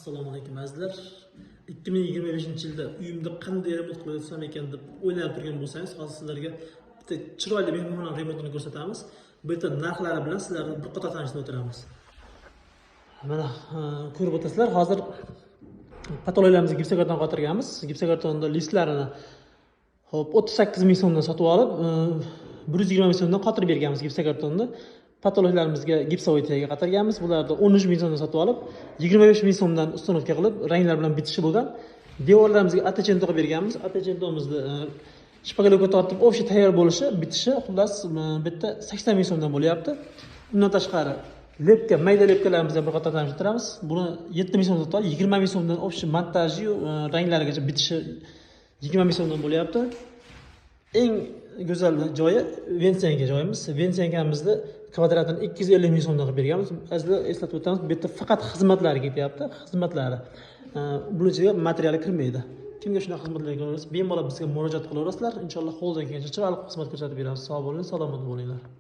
Assalomu alaykum azizlar. 2025-yilda uyimda qanday remont qilib o'tsam ekan deb o'ylab turgan bo'lsangiz, hozir sizlarga bitta chiroyli mehmonxona remontini ko'rsatamiz. Bu yerda narxlari bilan sizlarni bir qator tanishtirib o'tiramiz. Mana ko'rib o'tasizlar, hozir patologlarimizni gipsokarton qotirganmiz. Gipsokartonni listlarini hop 38 ming so'mdan sotib olib, 120 ming so'mdan qotirib berganmiz gipsokartonni. Patologlarimizga gipsovoytega qatarganmiz. Bularni 13 ming so'mdan sotib olib, 25 ming so'mdan ustunovka qilib, ranglar bilan bitishi bo'lgan. Devorlarimizga atechento qilib berganmiz. Atechentomizni shpagalovga tortib, o'sha tayyor bo'lishi, bitishi xullas bitta 80 ming so'mdan bo'lyapti. Undan tashqari lepka, mayda lepkalarimizni bir qator tanishtiramiz. Buni 7 ming so'mdan sotib olib, 20 ming so'mdan o'sha montaji, ranglarigacha bitishi 20 ming so'mdan bo'lyapti. Eng go'zal joyi Vensiyanka joyimiz. Vensiyankamizni kvadratini 250 ming so'mdan qilib berganmiz. Azizlar eslatib o'tamiz, bu yerda faqat xizmatlari ketyapti. Xizmatlari. Buning ichiga materiali kirmaydi. Kimga shunaqa xizmatlar kerak, bemalol bizga murojaat qilaverasizlar. Inshaalloh qo'ldan kelgancha chiroyli xizmat ko'rsatib beramiz. Sog' bo'ling, salomat bo'linglar.